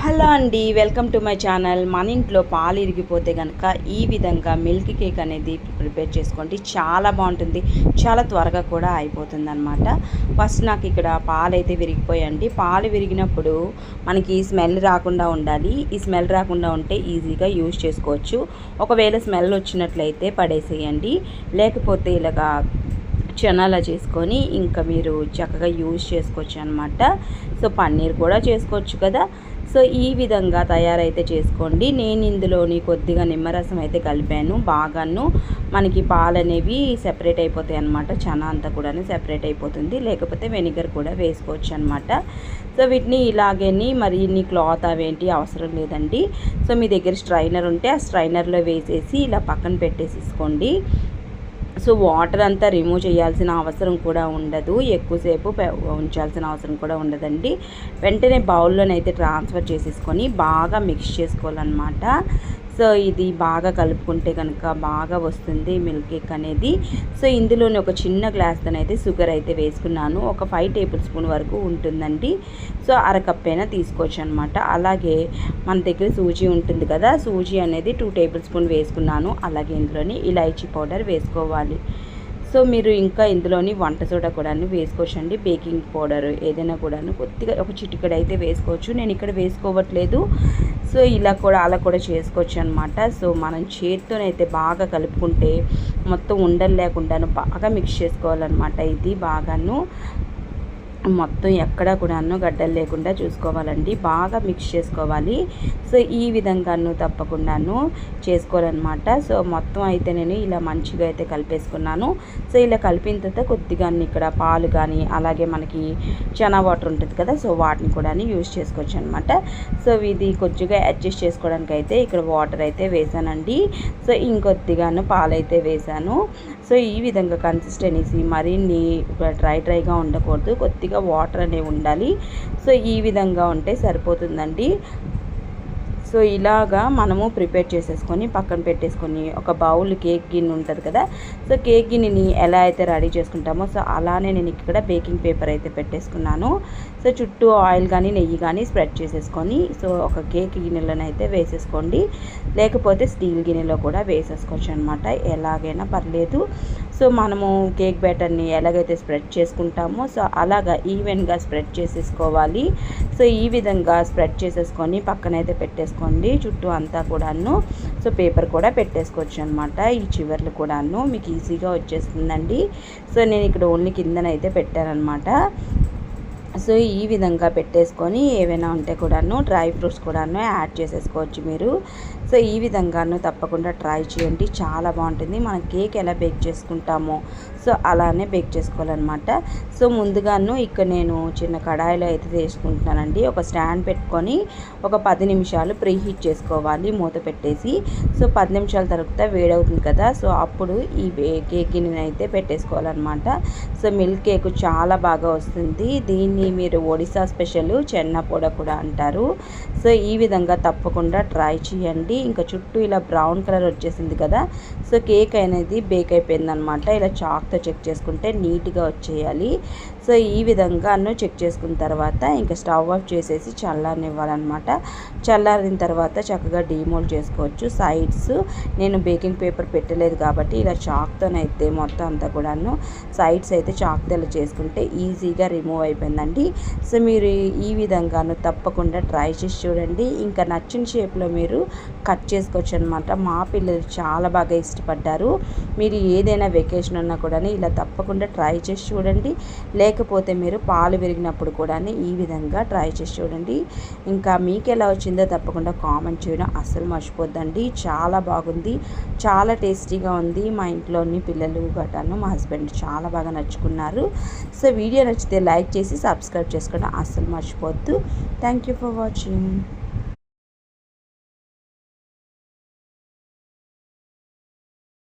Hello అండి, welcome to my channel. మన ఇంట్లో పాలు ఇరిగిపోతే కనుక ఈ విధంగా మిల్క్ కేక్ అనేది ప్రిపేర్ చేసుకోండి. చాలా బాగుంటుంది, చాలా త్వరగా కూడా అయిపోతుంది అనమాట. ఫస్ట్ నాకు ఇక్కడ పాలు అయితే విరిగిపోయండి. పాలు విరిగినప్పుడు మనకి స్మెల్ రాకుండా ఉండాలి. ఈ స్మెల్ రాకుండా ఉంటే ఈజీగా యూజ్ చేసుకోవచ్చు. ఒకవేళ స్మెల్ వచ్చినట్లయితే పడేసేయండి, లేకపోతే ఇలాగా చనాలా చేసుకొని ఇంకా మీరు చక్కగా యూజ్ చేసుకోవచ్చు అనమాట. సో పన్నీర్ కూడా చేసుకోవచ్చు కదా. సో ఈ విధంగా తయారైతే చేసుకోండి. నేను ఇందులోని కొద్దిగా నిమ్మరసం అయితే కలిపాను. బాగాను మనకి పాలు అనేవి సెపరేట్ అయిపోతాయి అనమాట. చనా అంతా కూడా సెపరేట్ అయిపోతుంది. లేకపోతే వెనిగర్ కూడా వేసుకోవచ్చు అనమాట. సో వీటిని ఇలాగేని మరి ఇన్ని క్లాత్ అవేంటి అవసరం లేదండి. సో మీ దగ్గర స్ట్రైనర్ ఉంటే ఆ స్ట్రైనర్లో వేసేసి ఇలా పక్కన పెట్టేసుకోండి. సో వాటర్ అంతా రిమూవ్ చేయాల్సిన అవసరం కూడా ఉండదు, ఎక్కువసేపు ఉంచాల్సిన అవసరం కూడా ఉండదండి. వెంటనే బౌల్లోనైతే ట్రాన్స్ఫర్ చేసేసుకొని బాగా మిక్స్ చేసుకోవాలన్నమాట. సో ఇది బాగా కలుపుకుంటే కనుక బాగా వస్తుంది మిల్క్ కేక్ అనేది. సో ఇందులోని ఒక చిన్న గ్లాస్తోనైతే షుగర్ అయితే వేసుకున్నాను. ఒక 5 టేబుల్ స్పూన్ వరకు ఉంటుందండి. సో అరకప్ అయినా తీసుకోవచ్చు అనమాట. అలాగే మన దగ్గర సూజీ ఉంటుంది కదా, సూజీ అనేది 2 టేబుల్ స్పూన్ వేసుకున్నాను. అలాగే ఇందులోని ఇలాచీ పౌడర్ వేసుకోవాలి. సో మీరు ఇంకా ఇందులోని వంట సోడా కూడా వేసుకోవచ్చండి. బేకింగ్ పౌడర్ ఏదైనా కూడా కొద్దిగా ఒక చిటికెడు అయితే వేసుకోవచ్చు. నేను ఇక్కడ వేసుకోవట్లేదు. సో అలా కూడా చేసుకోవచ్చు అనమాట. సో మనం చేత్తోనైతే బాగా కలుపుకుంటే మొత్తం ఉండలు లేకుండాను బాగా మిక్స్ చేసుకోవాలన్నమాట. ఇది బాగాను మొత్తం ఎక్కడా కూడాను గడ్డలు లేకుండా చూసుకోవాలండి. బాగా మిక్స్ చేసుకోవాలి. సో ఈ విధంగాను తప్పకుండాను చేసుకోవాలన్నమాట. సో మొత్తం అయితే నేను ఇలా మంచిగా అయితే కలిపేసుకున్నాను. సో ఇలా కలిపిన తర్వాత కొద్దిగా ఇక్కడ పాలు కానీ అలాగే మనకి చనా వాటర్ ఉంటుంది కదా, సో వాటిని కూడా యూజ్ చేసుకోవచ్చు అనమాట. సో ఇది కొద్దిగా అడ్జస్ట్ చేసుకోవడానికి అయితే ఇక్కడ వాటర్ అయితే వేసానండి. సో ఇంకొద్దిగాను పాలు అయితే వేసాను. సో ఈ విధంగా కన్సిస్టెన్సీ మరిన్ని డ్రైగా ఉండకూడదు, కొద్దిగా వాటర్ అనేవి ఉండాలి. సో ఈ విధంగా ఉంటే సరిపోతుందండి. సో ఇలాగా మనము ప్రిపేర్ చేసేసుకొని పక్కన పెట్టేసుకొని ఒక బౌల్ కేక్ గిన్నె ఉంటుంది కదా, సో కేక్ గిన్నెని ఎలా అయితే రెడీ చేసుకుంటామో సో అలానే నేను ఇక్కడ బేకింగ్ పేపర్ అయితే పెట్టేసుకున్నాను. సో చుట్టూ ఆయిల్ కానీ నెయ్యి కానీ స్ప్రెడ్ చేసేసుకొని సో ఒక కేక్ గిన్నెలోనైతే వేసేసుకోండి, లేకపోతే స్టీల్ గిన్నెలో కూడా వేసేసుకోవచ్చు అనమాట. ఎలాగైనా పర్లేదు. సో మనము కేక్ బ్యాటర్ని ఎలాగైతే స్ప్రెడ్ చేసుకుంటామో సో అలాగా ఈవెన్గా స్ప్రెడ్ చేసేసుకోవాలి. సో ఈ విధంగా స్ప్రెడ్ చేసేసుకొని పక్కనైతే పెట్టేసుకోండి చుట్టూ అంతా కూడాను. సో పేపర్ కూడా పెట్టేసుకోవచ్చు అనమాట. ఈ చివర్లు కూడాను మీకు ఈజీగా వచ్చేస్తుందండి. సో నేను ఇక్కడ ఓన్లీ కిందనైతే పెట్టానమాట. సో ఈ విధంగా పెట్టేసుకొని ఏవైనా ఉంటే కూడాను డ్రై ఫ్రూట్స్ కూడాను యాడ్ చేసేసుకోవచ్చు మీరు. సో ఈ విధంగాను తప్పకుండా ట్రై చేయండి, చాలా బాగుంటుంది. మనం కేక్ ఎలా బేక్ చేసుకుంటామో సో అలానే బేక్ చేసుకోవాలన్నమాట. సో ముందుగాను ఇక్కడ నేను చిన్న కడాయిలో అయితే చేసుకుంటున్నానండి. ఒక స్టాండ్ పెట్టుకొని ఒక 10 నిమిషాలు ప్రీ హీట్ చేసుకోవాలి మూత పెట్టేసి. సో 10 నిమిషాల తర్వాత వేడవుతుంది కదా, సో అప్పుడు ఈ కేక్ గిన్నెని అయితే పెట్టేసుకోవాలన్నమాట. సో మిల్క్ కేక్ చాలా బాగా వస్తుంది. దీన్ని మీరు ఒడిశా స్పెషల్ చెన్నపోడ కూడా అంటారు. సో ఈ విధంగా తప్పకుండా ట్రై చేయండి. ఇంకా చుట్టూ ఇలా బ్రౌన్ కలర్ వచ్చేసింది కదా, సో కేక్ అనేది బేక్ అయిపోయిందనమాట. ఇలా చాక్తో చెక్ చేసుకుంటే నీట్గా వచ్చేయాలి. సో ఈ విధంగా చెక్ చేసుకున్న తర్వాత ఇంకా స్టవ్ ఆఫ్ చేసేసి చల్లారనివ్వాలన్నమాట. చల్లారిన తర్వాత చక్కగా డీమోల్డ్ చేసుకోవచ్చు. సైడ్స్ నేను బేకింగ్ పేపర్ పెట్టలేదు కాబట్టి ఇలా చాక్తోనైతే మొత్తం అంతా కూడాను సైడ్స్ అయితే చాక్తో ఇలా చేసుకుంటే ఈజీగా రిమూవ్ అయిపోయిందండి. సో మీరు ఈ విధంగాను తప్పకుండా ట్రై చేసి చూడండి. ఇంకా నచ్చిన షేప్లో మీరు కట్ చేసుకోవచ్చు అనమాట. మా పిల్లలు చాలా బాగా ఇష్టపడ్డారు. మీరు ఏదైనా వెకేషన్ ఉన్నా కూడా ఇలా తప్పకుండా ట్రై చేసి చూడండి. లేకపోతే మీరు పాలు విరిగినప్పుడు కూడా ఈ విధంగా ట్రై చేసి చూడండి. ఇంకా మీకు ఎలా వచ్చిందో తప్పకుండా కామెంట్ చేయడం అస్సలు మర్చిపోద్దండి. చాలా బాగుంది, చాలా టేస్టీగా ఉంది. మా ఇంట్లోని పిల్లలు గట్టాను మా హస్బెండ్ చాలా బాగా నచ్చుకున్నారు. సో వీడియో నచ్చితే లైక్ చేసి సబ్స్క్రైబ్ చేసుకోవడం అస్సలు మర్చిపోవద్దు. Thank you for watching.